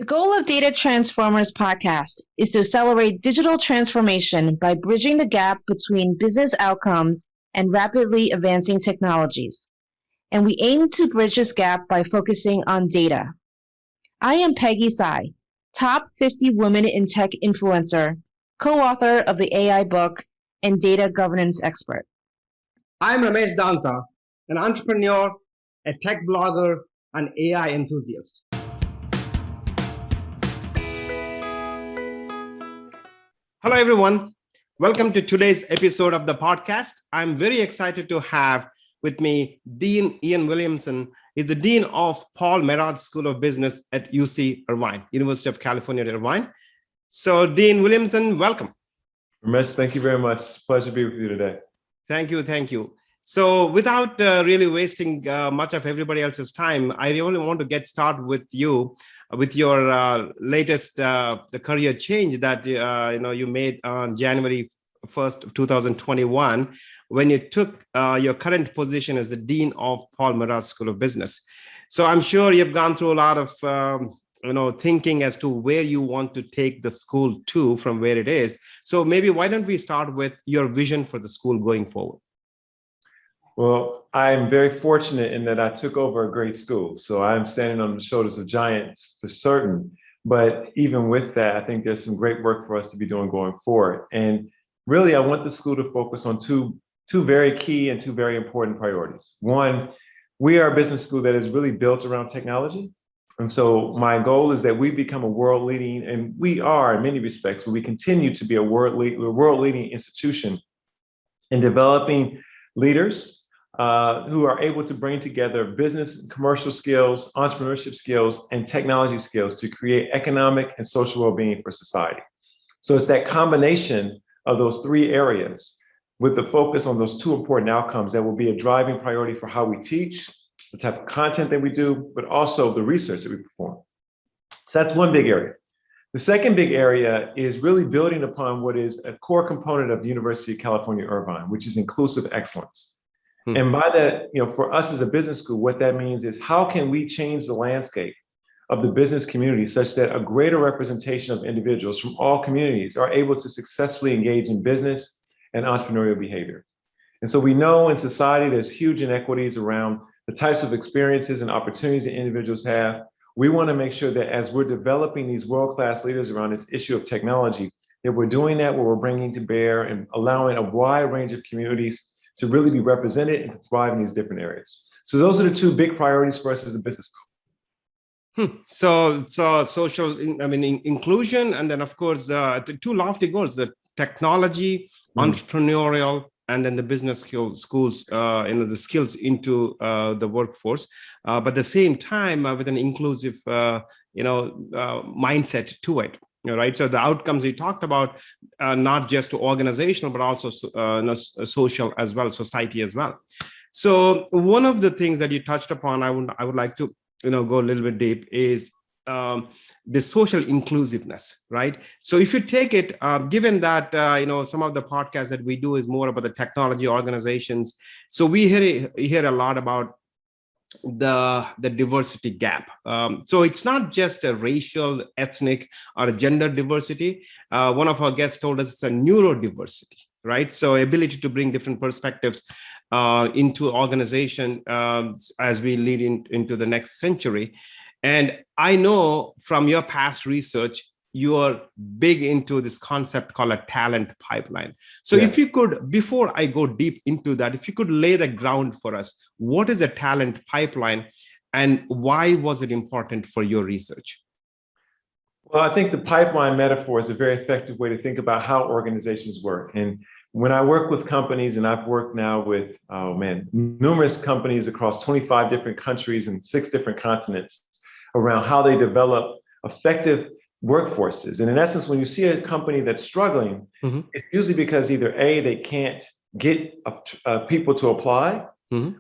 The goal of Data Transformers podcast is to accelerate digital transformation by bridging the gap between business outcomes and rapidly advancing technologies. And we aim to bridge this gap by focusing on data. I am Peggy Tsai, top 50 women in tech influencer, co-author of the AI book, and data governance expert. I'm Ramesh Danta, an entrepreneur, a tech blogger, and AI enthusiast. Hello, everyone. Welcome to today's episode of the podcast. I'm very excited to have with me Dean Ian Williamson. He's the Dean of Paul Merage School of Business at UC Irvine, University of California, Irvine. So Dean Williamson, welcome. Ramesh, thank you very much. It's a pleasure to be with you today. Thank you. Thank you. So without really wasting much of everybody else's time, I really want to get started with you, with your latest the career change that you made on January 1st, 2021, when you took your current position as the Dean of Paul Merage School of Business. So I'm sure you've gone through a lot of thinking as to where you want to take the school to from where it is. So maybe why don't we start with your vision for the school going forward? Well, I'm very fortunate in that I took over a great school. So I'm standing on the shoulders of giants for certain. But even with that, I think there's some great work for us to be doing going forward. And really, I want the school to focus on two very key and two very important priorities. One, we are a business school that is really built around technology. And so my goal is that we become a world leading, and we are in many respects, but we continue to be a world leading institution in developing leaders who are able to bring together business and commercial skills, entrepreneurship skills, and technology skills to create economic and social well-being for society. So it's that combination of those three areas with the focus on those two important outcomes that will be a driving priority for how we teach, the type of content that we do, but also the research that we perform. So that's one big area. The second big area is really building upon what is a core component of the University of California, Irvine, which is inclusive excellence. And by that, for us as a business school, what that means is how can we change the landscape of the business community such that a greater representation of individuals from all communities are able to successfully engage in business and entrepreneurial behavior. And so we know in society there's huge inequities around the types of experiences and opportunities that individuals have. We want to make sure that as we're developing these world-class leaders around this issue of technology, that we're doing that where we're bringing to bear and allowing a wide range of communities to really be represented and to thrive in these different areas. So those are the two big priorities for us as a business school. So social, inclusion, and then of course, the two lofty goals: the technology, entrepreneurial, and then the business schools, the skills into the workforce. But at the same time, with an inclusive, mindset to it. Right. So the outcomes we talked about, not just organizational, but also social as well, society as well. So one of the things that you touched upon, I would like to go a little bit deep is the social inclusiveness. Right. So if you take it, given that some of the podcasts that we do is more about the technology organizations, so we hear a lot about the diversity gap. So it's not just a racial, ethnic, or a gender diversity. One of our guests told us it's a neurodiversity, right? So ability to bring different perspectives into organization as we lead into the next century. And I know from your past research, you are big into this concept called a talent pipeline. So if you could, before I go deep into that, if you could lay the ground for us, what is a talent pipeline and why was it important for your research? Well, I think the pipeline metaphor is a very effective way to think about how organizations work. And when I work with companies, and I've worked now with, numerous companies across 25 different countries and 6 different continents around how they develop effective workforces. And in essence, when you see a company that's struggling, it's usually because either A, they can't get people to apply,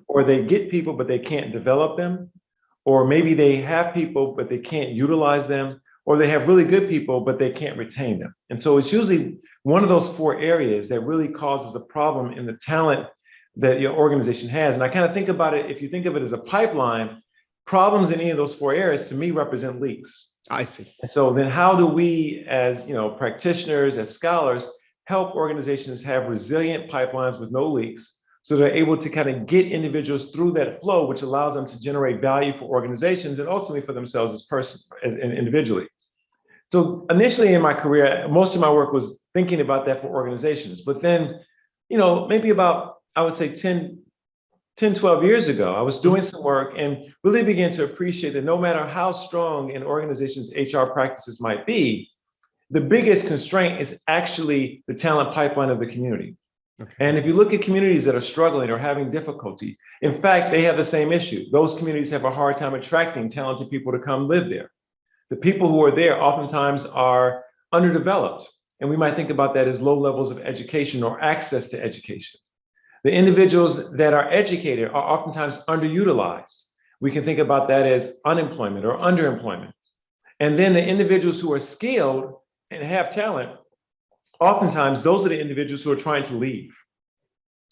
or they get people, but they can't develop them, or maybe they have people, but they can't utilize them, or they have really good people, but they can't retain them. And so it's usually one of those 4 areas that really causes a problem in the talent that your organization has. And I kind of think about it, if you think of it as a pipeline, problems in any of those 4 areas to me represent leaks. I see. And so then how do we, as practitioners, as scholars, help organizations have resilient pipelines with no leaks, so they're able to kind of get individuals through that flow, which allows them to generate value for organizations and ultimately for themselves as individually. So initially in my career, most of my work was thinking about that for organizations. But then, maybe about, I would say 10, 12 years ago, I was doing some work and really began to appreciate that no matter how strong an organization's HR practices might be, the biggest constraint is actually the talent pipeline of the community. Okay. And if you look at communities that are struggling or having difficulty, in fact, they have the same issue. Those communities have a hard time attracting talented people to come live there. The people who are there oftentimes are underdeveloped. And we might think about that as low levels of education or access to education. The individuals that are educated are oftentimes underutilized. We can think about that as unemployment or underemployment. And then the individuals who are skilled and have talent, oftentimes those are the individuals who are trying to leave.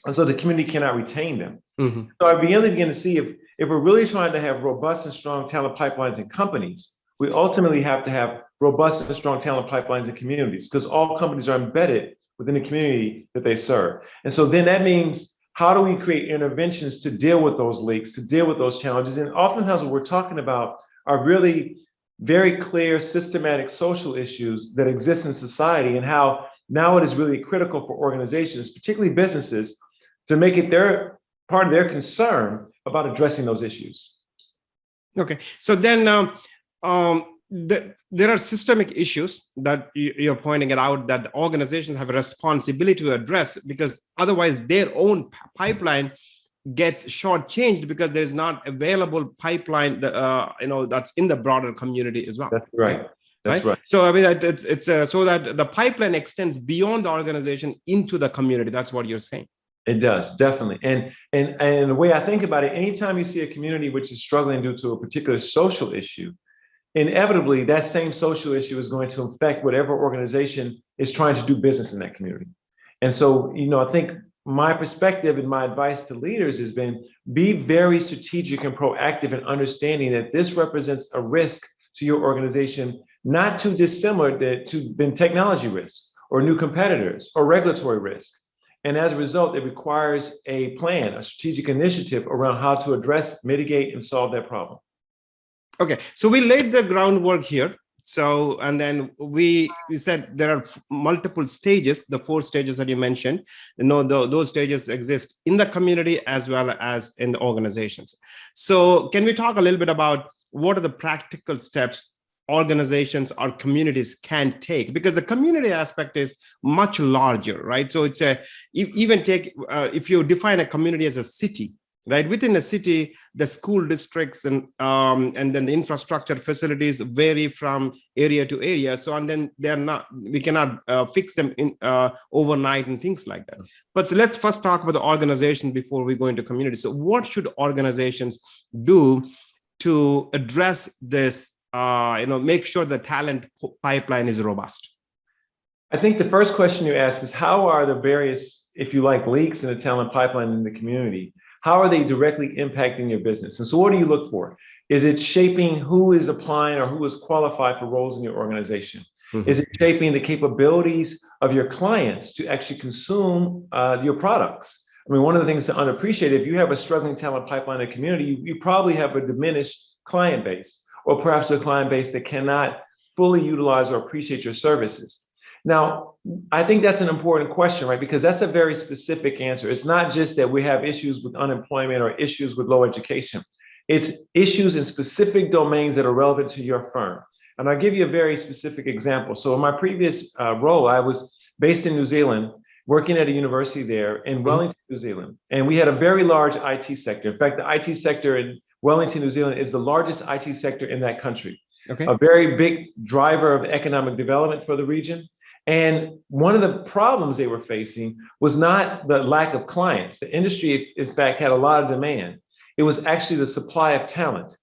And so the community cannot retain them. Mm-hmm. So I begin to see if we're really trying to have robust and strong talent pipelines in companies, we ultimately have to have robust and strong talent pipelines in communities, because all companies are embedded within the community that they serve. And so then that means, how do we create interventions to deal with those leaks, to deal with those challenges? And oftentimes what we're talking about are really very clear systematic social issues that exist in society, and how now it is really critical for organizations, particularly businesses, to make it their part of their concern about addressing those issues. Okay, so then there are systemic issues that you're pointing it out that organizations have a responsibility to address, because otherwise their own pipeline gets shortchanged because there is not available pipeline that that's in the broader community as well. That's right. Okay? That's right. So I mean, it's so that the pipeline extends beyond the organization into the community. That's what you're saying. It does, definitely. And the way I think about it, anytime you see a community which is struggling due to a particular social issue, inevitably that same social issue is going to affect whatever organization is trying to do business in that community. And so, I think my perspective and my advice to leaders has been, be very strategic and proactive in understanding that this represents a risk to your organization, not too dissimilar to technology risk or new competitors or regulatory risk. And as a result, it requires a plan, a strategic initiative around how to address, mitigate, and solve that problem. Okay, so we laid the groundwork here. So, and then we said there are multiple stages, the 4 stages that you mentioned. Those stages exist in the community as well as in the organizations. So can we talk a little bit about what are the practical steps organizations or communities can take, because the community aspect is much larger, right? So it's if you define a community as a city, right? Within a city, the school districts and then the infrastructure facilities vary from area to area. So, and then we cannot fix them in overnight and things like that. But so let's first talk about the organization before we go into community. So what should organizations do to address this, make sure the talent pipeline is robust? I think the first question you ask is, how are the various, if you like, leaks in the talent pipeline in the community, how are they directly impacting your business? And so what do you look for? Is it shaping who is applying or who is qualified for roles in your organization? Mm-hmm. Is it shaping the capabilities of your clients to actually consume your products? I mean, one of the things to unappreciate, if you have a struggling talent pipeline in the community, you probably have a diminished client base, or perhaps a client base that cannot fully utilize or appreciate your services. Now, I think that's an important question, right? Because that's a very specific answer. It's not just that we have issues with unemployment or issues with low education. It's issues in specific domains that are relevant to your firm. And I'll give you a very specific example. So in my previous role, I was based in New Zealand, working at a university there in Wellington, New Zealand. And we had a very large IT sector. In fact, the IT sector in Wellington, New Zealand is the largest IT sector in that country. Okay. A very big driver of economic development for the region. And one of the problems they were facing was not the lack of clients. The industry, in fact, had a lot of demand. It was actually the supply of talent.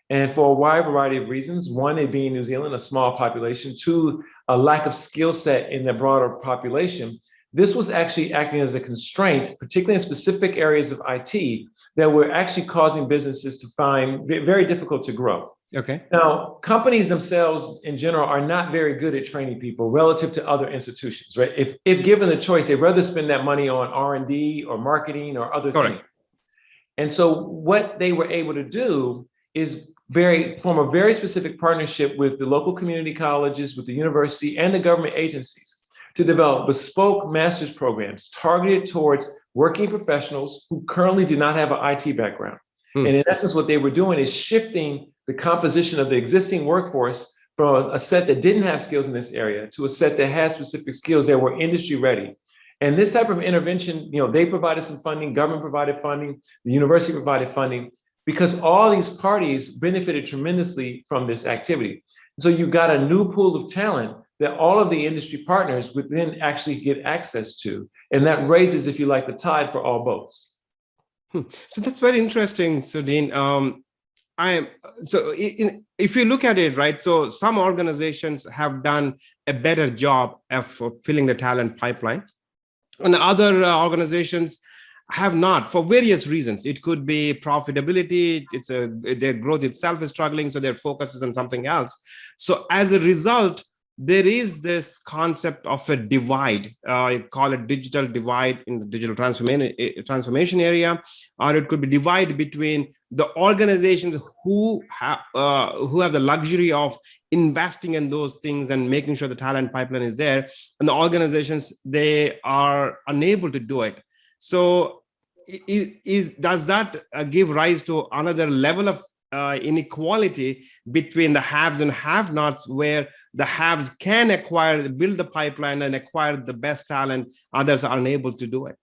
And for a wide variety of reasons, one, it being New Zealand, a small population, two, a lack of skill set in the broader population. This was actually acting as a constraint, particularly in specific areas of IT, that were actually causing businesses to find very difficult to grow. Okay. Now, companies themselves in general are not very good at training people relative to other institutions, right? If given the choice, they'd rather spend that money on R&D or marketing or other things. Correct. And so what they were able to do is form a very specific partnership with the local community colleges, with the university and the government agencies to develop bespoke master's programs targeted towards working professionals who currently do not have an IT background. And in essence, what they were doing is shifting the composition of the existing workforce from a set that didn't have skills in this area to a set that had specific skills that were industry ready. And this type of intervention, they provided some funding, government provided funding, the university provided funding, because all these parties benefited tremendously from this activity. So you've got a new pool of talent that all of the industry partners would then actually get access to. And that raises, if you like, the tide for all boats. So that's very interesting, Sudin. If you look at it, right, so some organizations have done a better job of filling the talent pipeline, and other organizations have not, for various reasons. It could be profitability, their growth itself is struggling, so their focus is on something else. So as a result, there is this concept of a divide. I call it digital divide in the digital transformation area, or it could be divide between the organizations who have the luxury of investing in those things and making sure the talent pipeline is there, and the organizations, they are unable to do it. So does that give rise to another level of inequality between the haves and have-nots, where the haves can build the pipeline and acquire the best talent, others are unable to do it?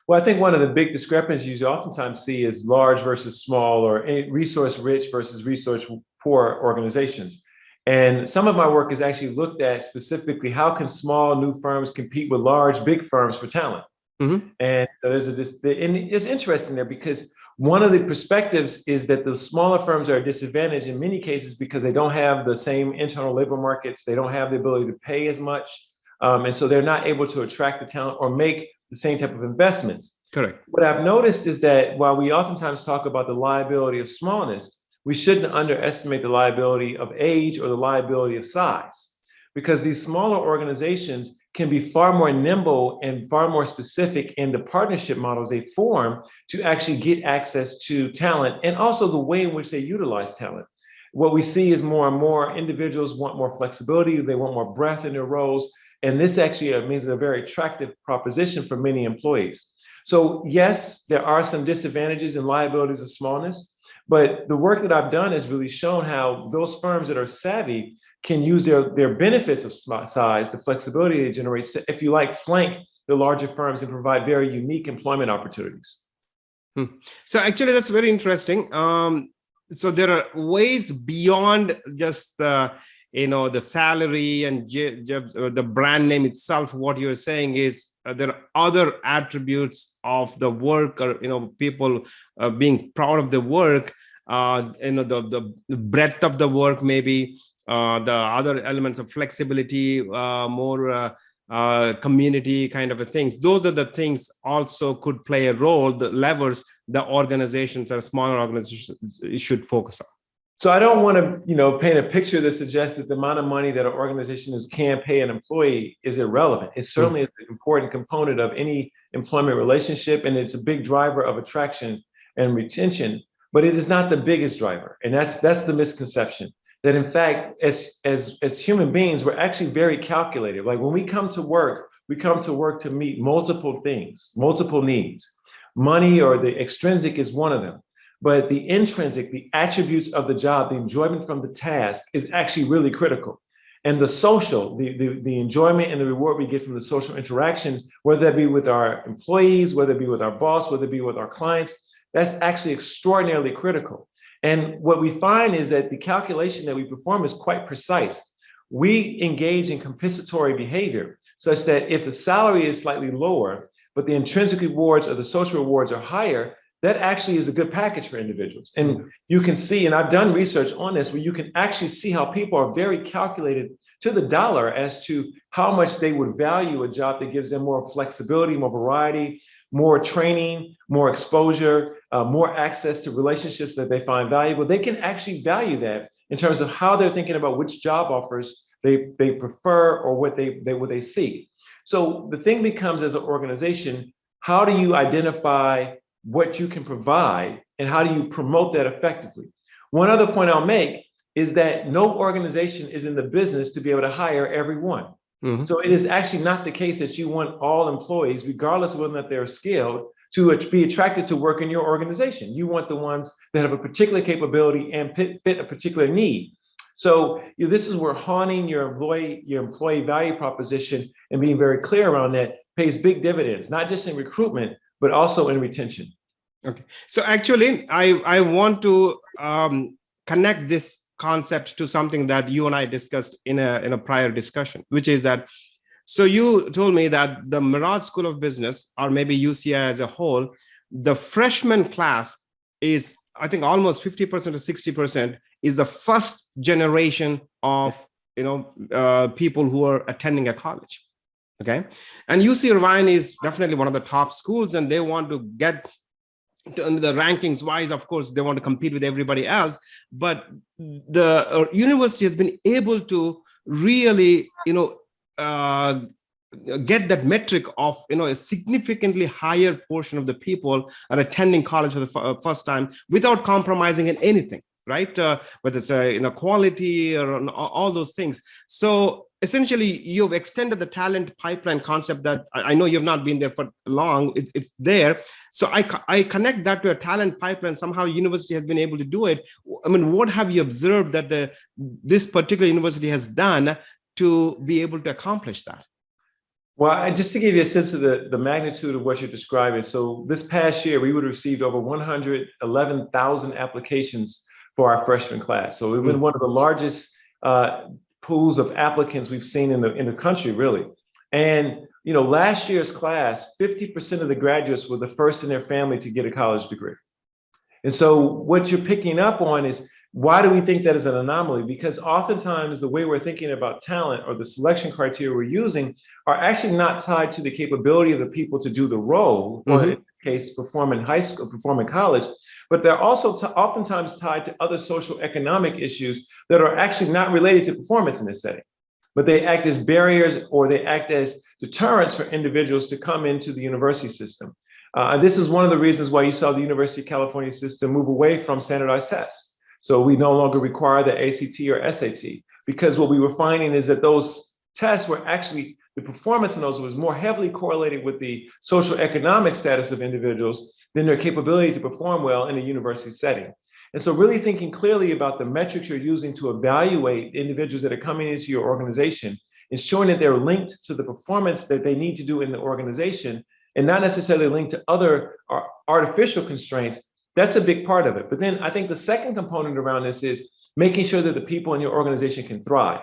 Well, I think one of the big discrepancies you oftentimes see is large versus small, or resource-rich versus resource-poor organizations. And some of my work has actually looked at specifically how can small new firms compete with large, big firms for talent. Mm-hmm. And it's interesting there, because one of the perspectives is that the smaller firms are disadvantaged in many cases because they don't have the same internal labor markets. They don't have the ability to pay as much. And so they're not able to attract the talent or make the same type of investments. Correct. What I've noticed is that while we oftentimes talk about the liability of smallness, we shouldn't underestimate the liability of age or the liability of size, because these smaller organizations can be far more nimble and far more specific in the partnership models they form to actually get access to talent, and also the way in which they utilize talent. What we see is more and more individuals want more flexibility, they want more breadth in their roles, and this actually means a very attractive proposition for many employees. So yes, there are some disadvantages and liabilities of smallness, but the work that I've done has really shown how those firms that are savvy can use their benefits of size, the flexibility it generates to, if you like, flank the larger firms and provide very unique employment opportunities. So actually, that's very interesting. So there are ways beyond just the salary and the brand name itself. What you're saying is there are other attributes of the work, or people being proud of the work. The breadth of the work, maybe the other elements of flexibility, more community kind of things. Those are the things also could play a role, the levers the organizations or smaller organizations should focus on. So I don't want to, paint a picture that suggests that the amount of money that an organization can pay an employee is irrelevant. It certainly is an important component of any employment relationship, and it's a big driver of attraction and retention, but it is not the biggest driver. And that's the misconception, that in fact, as human beings, we're actually very calculated. Like when we come to work to meet multiple things, multiple needs. Money or the extrinsic is one of them. But the intrinsic, the attributes of the job, the enjoyment from the task is actually really critical. And the social, the enjoyment and the reward we get from the social interaction, whether that be with our employees, whether it be with our boss, whether it be with our clients, that's actually extraordinarily critical. And what we find is that the calculation that we perform is quite precise. We engage in compensatory behavior such that if the salary is slightly lower, but the intrinsic rewards or the social rewards are higher, that actually is a good package for individuals. And you can see, and I've done research on this, where you can actually see how people are very calculated to the dollar as to how much they would value a job that gives them more flexibility, more variety, more training, more exposure, more access to relationships that they find valuable. They can actually value that in terms of how they're thinking about which job offers they prefer or what they seek. So the thing becomes, as an organization, how do you identify what you can provide and how do you promote that effectively? One other point I'll make is that no organization is in the business to be able to hire everyone. Mhm. So it is actually not the case that you want all employees, regardless of whether or not they're skilled, to be attracted to work in your organization. You want the ones that have a particular capability and fit a particular need. So this is where honing your employee value proposition and being very clear around that pays big dividends, not just in recruitment, but also in retention. Okay. So actually, I want to connect this concept to something that you and I discussed in a prior discussion, which is that, so you told me that the Merage School of Business, or maybe UCI as a whole, the freshman class is, I think, almost 50% to 60% is the first generation of people who are attending a college. Okay. And UC Irvine is definitely one of the top schools, and they want to get to the rankings wise. Of course, they want to compete with everybody else, but the university has been able to really, get that metric of a significantly higher portion of the people are attending college for the first time without compromising in anything, right? Whether it's quality or all those things. So essentially, you've extended the talent pipeline concept that I know you've not been there for long. It's there. So I connect that to a talent pipeline. Somehow university has been able to do it. I mean, what have you observed that this particular university has done to be able to accomplish that? Well, just to give you a sense of the magnitude of what you're describing. So this past year, we would have received over 111,000 applications for our freshman class. So we've been one of the largest pools of applicants we've seen in the country, really. And last year's class, 50% of the graduates were the first in their family to get a college degree. And so what you're picking up on is, why do we think that is an anomaly? Because oftentimes the way we're thinking about talent or the selection criteria we're using are actually not tied to the capability of the people to do the role, or in this case, perform in high school, perform in college, but they're also oftentimes tied to other social economic issues that are actually not related to performance in this setting, but they act as barriers or they act as deterrents for individuals to come into the university system. And this is one of the reasons why you saw the University of California system move away from standardized tests. So we no longer require the ACT or SAT, because what we were finding is that those tests were actually, the performance in those was more heavily correlated with the social economic status of individuals than their capability to perform well in a university setting. And so really thinking clearly about the metrics you're using to evaluate individuals that are coming into your organization, ensuring that they're linked to the performance that they need to do in the organization and not necessarily linked to other artificial constraints. That's a big part of it. But then I think the second component around this is making sure that the people in your organization can thrive.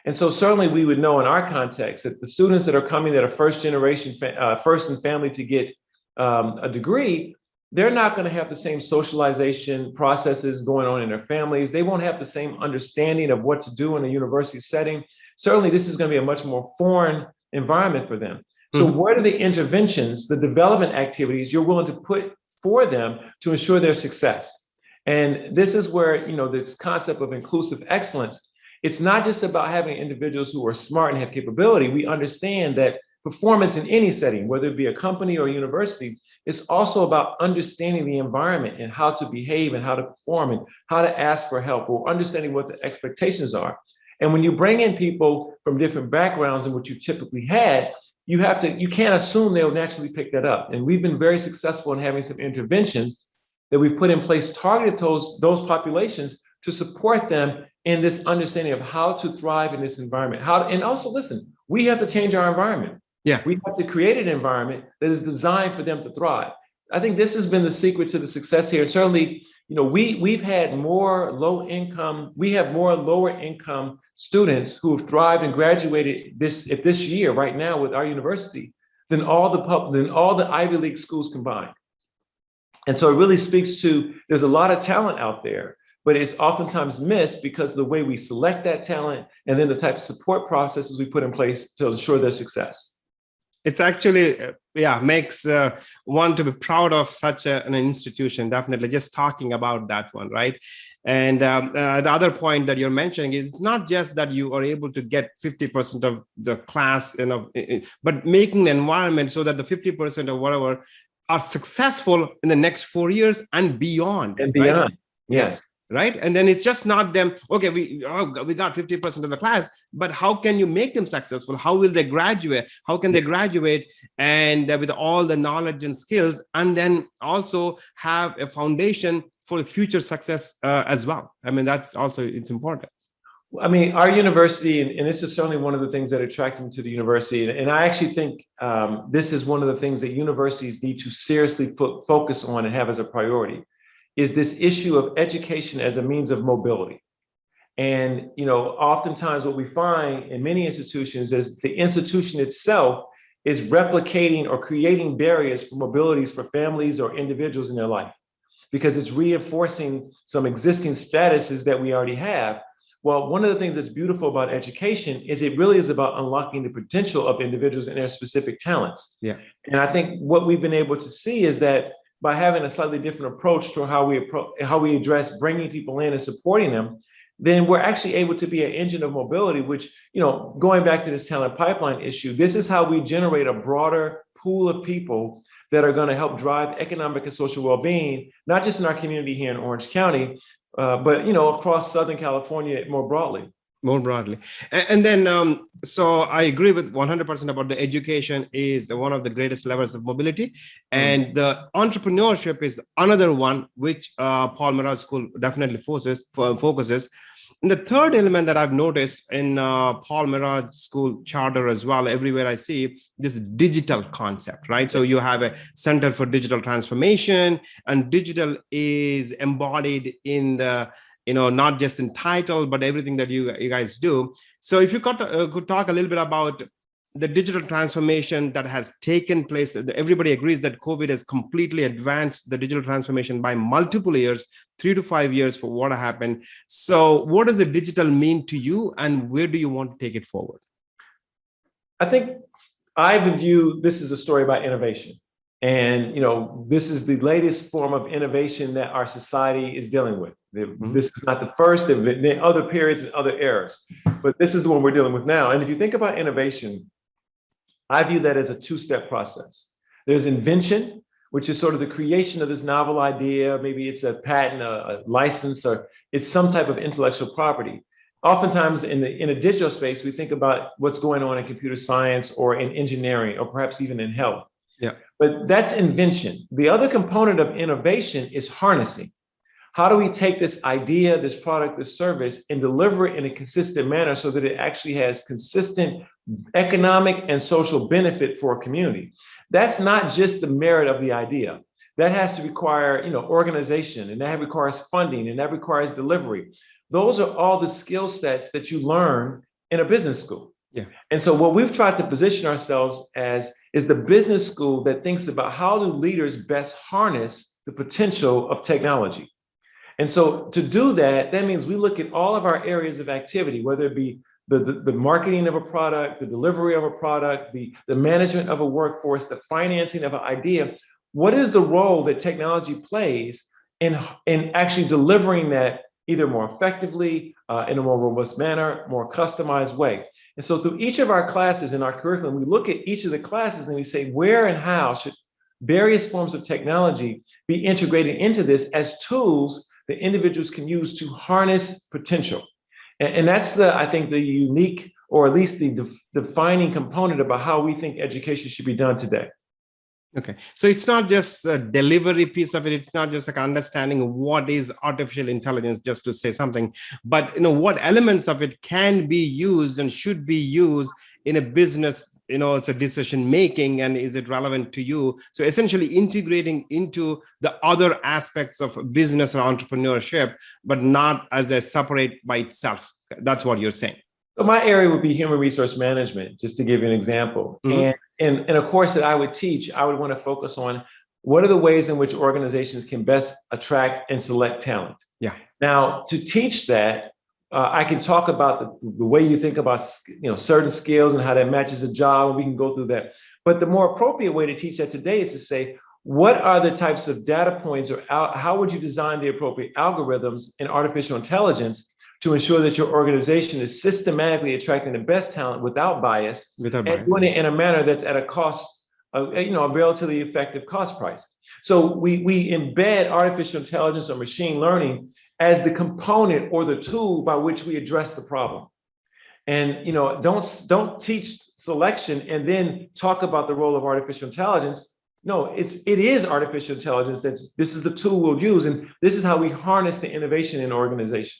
And so certainly we would know in our context that the students that are coming that are first generation, first in family to get a degree, they're not going to have the same socialization processes going on in their families. They won't have the same understanding of what to do in a university setting. Certainly this is going to be a much more foreign environment for them. So what are the interventions, the development activities you're willing to put for them to ensure their success? And this is where, this concept of inclusive excellence, it's not just about having individuals who are smart and have capability. We understand that performance in any setting, whether it be a company or a university, is also about understanding the environment and how to behave and how to perform and how to ask for help, or understanding what the expectations are. And when you bring in people from different backgrounds than what you've typically had, you can't assume they'll naturally pick that up. And we've been very successful in having some interventions that we've put in place targeted those populations to support them in this understanding of how to thrive in this environment. And also, listen, we have to change our environment. Yeah. We have to create an environment that is designed for them to thrive. I think this has been the secret to the success here. And certainly, we've had more lower income students who have thrived and graduated this year right now with our university than all the Ivy League schools combined. And so it really speaks to, there's a lot of talent out there, but it's oftentimes missed because of the way we select that talent and then the type of support processes we put in place to ensure their success. It's actually, makes one to be proud of such an institution, definitely, just talking about that one, right? And the other point that you're mentioning is not just that you are able to get 50% of the class, but making an environment so that the 50% or whatever are successful in the next 4 years and beyond. And beyond, right? yes. Right. And then it's just not them. Okay, we got 50% of the class, but how can you make them successful? How will they graduate? How can they graduate and with all the knowledge and skills, and then also have a foundation for future success as well? I mean, that's also, it's important. I mean, our university, and this is certainly one of the things that attracted me to the university. And I actually think this is one of the things that universities need to seriously focus on and have as a priority, is this issue of education as a means of mobility. And, oftentimes what we find in many institutions is the institution itself is replicating or creating barriers for mobilities for families or individuals in their life, because it's reinforcing some existing statuses that we already have. Well, one of the things that's beautiful about education is it really is about unlocking the potential of individuals and their specific talents. Yeah. And I think what we've been able to see is that by having a slightly different approach to how we address bringing people in and supporting them, then we're actually able to be an engine of mobility, which, going back to this talent pipeline issue, this is how we generate a broader pool of people that are going to help drive economic and social well-being, not just in our community here in Orange County, but, across Southern California more broadly. More broadly. And then, so I agree with 100% about the education is one of the greatest levers of mobility. And the entrepreneurship is another one, which Paul Merage School definitely focuses. And the third element that I've noticed in Paul Merage School charter as well, everywhere I see this digital concept, right? So you have a Center for Digital Transformation, and digital is embodied in the not just in title, but everything that you guys do. So if you could talk a little bit about the digital transformation that has taken place. Everybody agrees that COVID has completely advanced the digital transformation by multiple years, 3 to 5 years for what happened. So what does the digital mean to you, and where do you want to take it forward? I think I view this as a story about innovation. And, this is the latest form of innovation that our society is dealing with. This is not the first. There have been other periods and other eras, but this is the one we're dealing with now. And if you think about innovation, I view that as a two-step process. There's invention, which is sort of the creation of this novel idea. Maybe it's a patent, a license, or it's some type of intellectual property. Oftentimes in a digital space, we think about what's going on in computer science or in engineering, or perhaps even in health. Yeah. But that's invention. The other component of innovation is harnessing. How do we take this idea, this product, this service, and deliver it in a consistent manner so that it actually has consistent economic and social benefit for a community? That's not just the merit of the idea. That has to require, organization, and that requires funding, and that requires delivery. Those are all the skill sets that you learn in a business school. Yeah. And so what we've tried to position ourselves as is the business school that thinks about how do leaders best harness the potential of technology. And so to do that, that means we look at all of our areas of activity, whether it be the marketing of a product, the delivery of a product, the management of a workforce, the financing of an idea. What is the role that technology plays in actually delivering that either more effectively, in a more robust manner, more customized way? And so through each of our classes in our curriculum, we look at each of the classes and we say, where and how should various forms of technology be integrated into this as tools that individuals can use to harness potential? And that's I think the unique, or at least the defining component about how we think education should be done today. Okay, so it's not just the delivery piece of it. It's not just like understanding what is artificial intelligence, just to say something, but what elements of it can be used and should be used in a business. It's a decision making, and is it relevant to you? So essentially integrating into the other aspects of business or entrepreneurship, but not as a separate by itself. That's what you're saying. So my area would be human resource management, just to give you an example. And in a course that I would teach, I would want to focus on what are the ways in which organizations can best attract and select talent. Yeah. Now, to teach that, I can talk about the way you think about certain skills and how that matches a job, and we can go through that. But the more appropriate way to teach that today is to say, what are the types of data points or how would you design the appropriate algorithms in artificial intelligence to ensure that your organization is systematically attracting the best talent without bias and doing it in a manner that's at a cost, a relatively effective cost price. So we embed artificial intelligence or machine learning as the component or the tool by which we address the problem. And don't teach selection and then talk about the role of artificial intelligence. No, it is artificial intelligence. This is the tool we'll use, and this is how we harness the innovation in organization.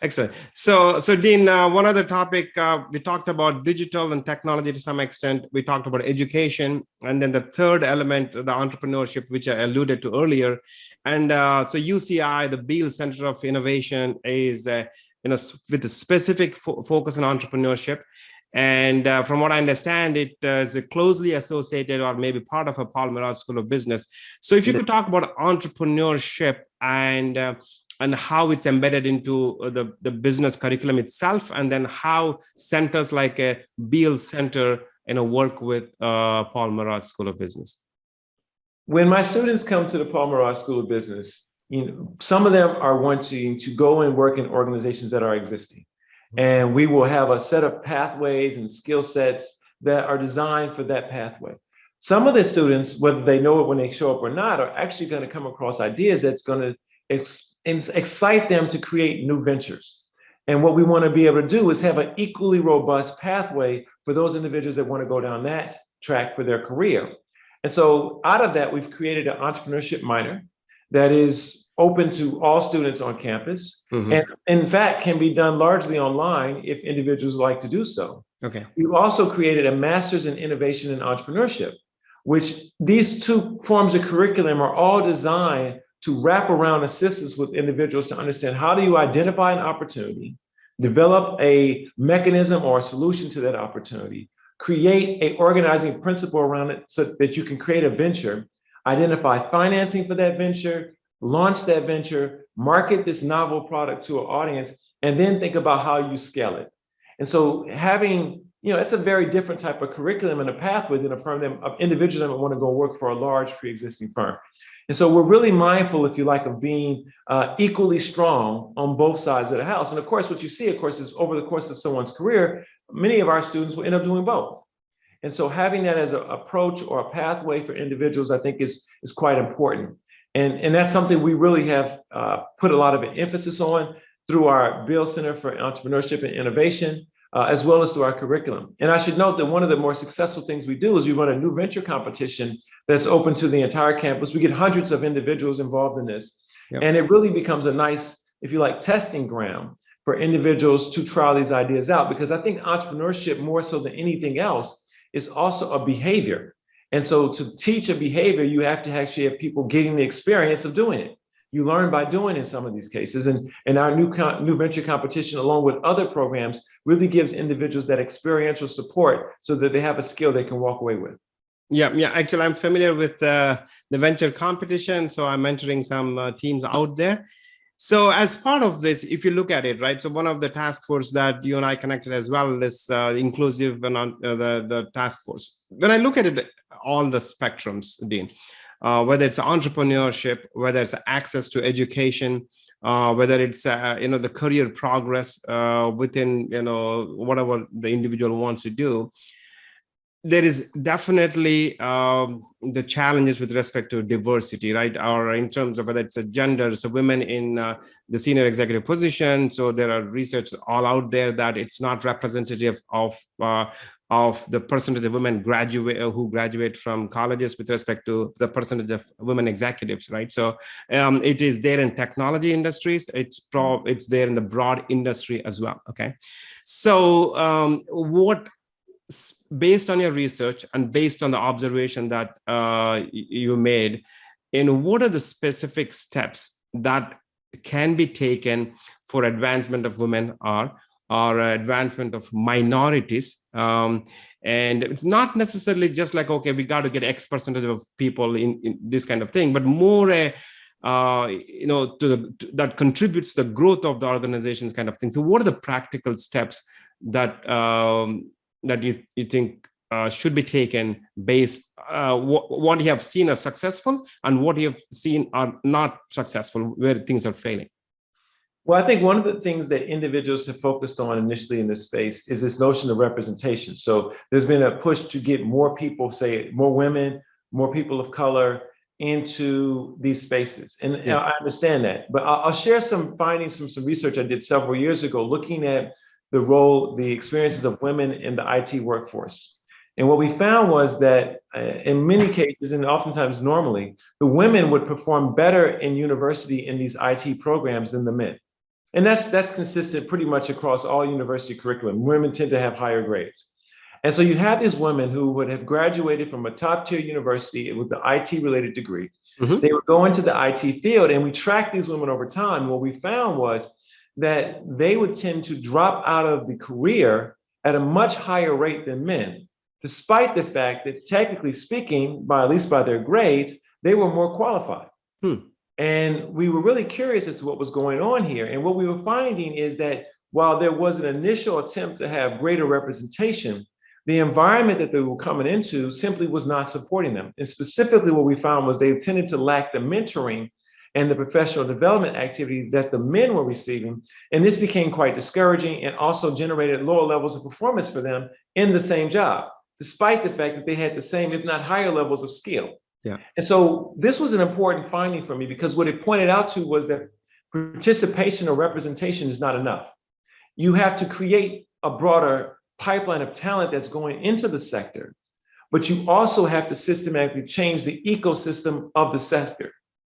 Excellent. So Dean, one other topic, we talked about digital and technology to some extent. We talked about education, and then the third element, the entrepreneurship, which I alluded to earlier. And so UCI, the Beale Center of Innovation, is with a specific focus on entrepreneurship. And from what I understand, it is closely associated or maybe part of a Paul Merage School of Business. So if you could talk about entrepreneurship and how it's embedded into the business curriculum itself, and then how centers like a Beale Center work with Paul Merage School of Business. When my students come to the Paul Merage School of Business, some of them are wanting to go and work in organizations that are existing. And we will have a set of pathways and skill sets that are designed for that pathway. Some of the students, whether they know it when they show up or not, are actually going to come across ideas that's going to excite them to create new ventures. And what we want to be able to do is have an equally robust pathway for those individuals that want to go down that track for their career. And so out of that, we've created an entrepreneurship minor that is open to all students on campus, and in fact can be done largely online if individuals like to do so. Okay. We've also created a master's in innovation and entrepreneurship, which these two forms of curriculum are all designed to wrap around assistance with individuals to understand how do you identify an opportunity, develop a mechanism or a solution to that opportunity, create an organizing principle around it so that you can create a venture, identify financing for that venture, launch that venture, market this novel product to an audience, and then think about how you scale it. And so having, it's a very different type of curriculum and a pathway than a firm of individuals that want to go work for a large pre-existing firm. And so we're really mindful, if you like, of being equally strong on both sides of the house. And of course, what you see, of course, is over the course of someone's career, many of our students will end up doing both. And so having that as an approach or a pathway for individuals, I think is quite important. And that's something we really have put a lot of emphasis on through our Beale Center for Entrepreneurship and Innovation, as well as through our curriculum. And I should note that one of the more successful things we do is we run a new venture competition that's open to the entire campus. We get hundreds of individuals involved in this. Yep. And it really becomes a nice, if you like, testing ground for individuals to try these ideas out, because I think entrepreneurship, more so than anything else, is also a behavior. And so to teach a behavior, you have to actually have people getting the experience of doing it. You learn by doing in some of these cases. And our new venture competition, along with other programs, really gives individuals that experiential support so that they have a skill they can walk away with. Yeah. Actually, I'm familiar with the venture competition. So I'm mentoring some teams out there. So as part of this, if you look at it, right, so one of the task force that you and I connected as well is inclusive and the task force. When I look at it, all the spectrums, Dean, whether it's entrepreneurship, whether it's access to education, whether it's the career progress within whatever the individual wants to do, there is definitely the challenges with respect to diversity, right? Or in terms of whether it's a gender, so women in the senior executive position. So there are research all out there that it's not representative of the percentage of women who graduate from colleges with respect to the percentage of women executives, right? So it is there in technology industries. It's there in the broad industry as well. Okay, so based on your research and based on the observation that you made, what are the specific steps that can be taken for advancement of women or advancement of minorities? And it's not necessarily just like, okay, we got to get X percentage of people in this kind of thing, but more that contributes to the growth of the organizations kind of thing. So what are the practical steps that you think should be taken based what you have seen as successful and what you have seen are not successful, where things are failing? Well, I think one of the things that individuals have focused on initially in this space is this notion of representation. So there's been a push to get more people, say more women, more people of color into these spaces. And I understand that, but I'll share some findings from some research I did several years ago, looking at the experiences of women in the IT workforce. And what we found was that in many cases, and oftentimes normally, the women would perform better in university in these IT programs than the men. And that's consistent pretty much across all university curriculum. Women tend to have higher grades. And so you have these women who would have graduated from a top tier university with the IT related degree. Mm-hmm. They would go into the IT field, and we tracked these women over time. What we found was that they would tend to drop out of the career at a much higher rate than men, despite the fact that technically speaking, at least by their grades, they were more qualified. And we were really curious as to what was going on here. And what we were finding is that while there was an initial attempt to have greater representation, the environment that they were coming into simply was not supporting them. And specifically what we found was they tended to lack the mentoring and the professional development activity that the men were receiving. And this became quite discouraging and also generated lower levels of performance for them in the same job, despite the fact that they had the same, if not higher levels of skill. Yeah. And so this was an important finding for me, because what it pointed out to was that participation or representation is not enough. You have to create a broader pipeline of talent that's going into the sector, but you also have to systematically change the ecosystem of the sector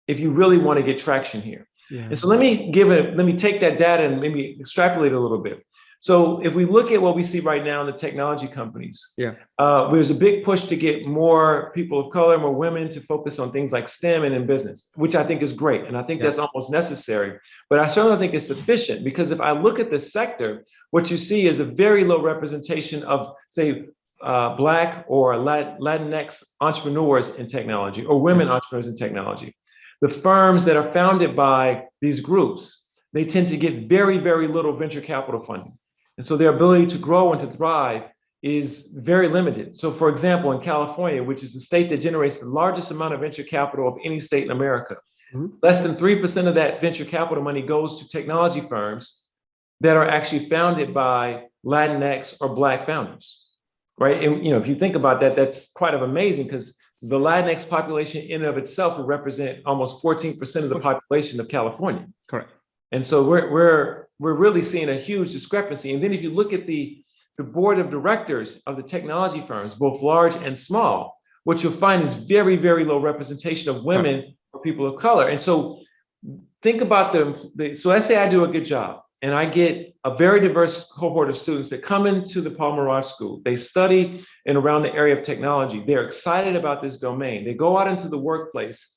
if you really want to get traction here. Yeah. And so let me take that data and maybe extrapolate a little bit. So if we look at what we see right now in the technology companies, there's a big push to get more people of color, more women to focus on things like STEM and in business, which I think is great. And I think that's almost necessary, but I certainly don't think it's sufficient, because if I look at the sector, what you see is a very low representation of, say, Black or Latinx entrepreneurs in technology, or women entrepreneurs in technology. The firms that are founded by these groups, they tend to get very, very little venture capital funding. And so their ability to grow and to thrive is very limited. So for example, in California, which is the state that generates the largest amount of venture capital of any state in America, less than 3% of that venture capital money goes to technology firms that are actually founded by Latinx or Black founders, right? And if you think about that, that's quite amazing, because the Latinx population in and of itself would represent almost 14% of the population of California. Correct. And so we're really seeing a huge discrepancy. And then if you look at the board of directors of the technology firms, both large and small, what you'll find is very, very low representation of women or people of color. And so think about so let's say I do a good job and I get a very diverse cohort of students that come into the Paul Merage School. They study in around the area of technology. They're excited about this domain. They go out into the workplace.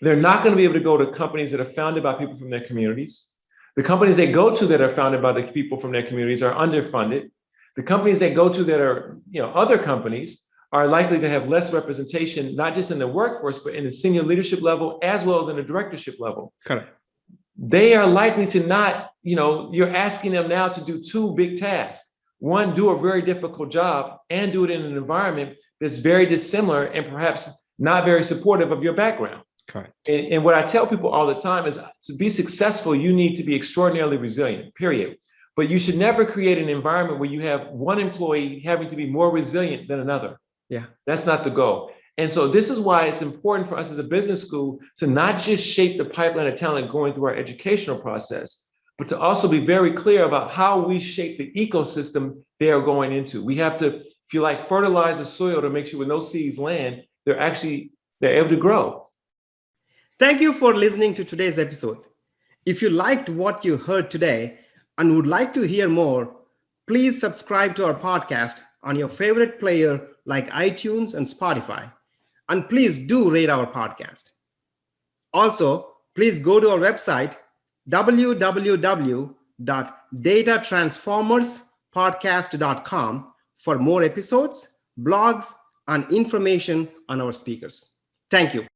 They're not going to be able to go to companies that are founded by people from their communities. The companies they go to that are founded by the people from their communities are underfunded. The companies they go to that are, other companies are likely to have less representation, not just in the workforce, but in the senior leadership level, as well as in the directorship level. Correct. They are likely to not, you're asking them now to do two big tasks. One, do a very difficult job, and do it in an environment that's very dissimilar and perhaps not very supportive of your background. Correct. And what I tell people all the time is, to be successful, you need to be extraordinarily resilient, period. But you should never create an environment where you have one employee having to be more resilient than another. Yeah. That's not the goal. And so this is why it's important for us as a business school to not just shape the pipeline of talent going through our educational process, but to also be very clear about how we shape the ecosystem they are going into. We have to, if you like, fertilize the soil to make sure when those seeds land, they're able to grow. Thank you for listening to today's episode. If you liked what you heard today and would like to hear more, please subscribe to our podcast on your favorite player like iTunes and Spotify. And please do rate our podcast. Also, please go to our website, www.datatransformerspodcast.com, for more episodes, blogs, and information on our speakers. Thank you.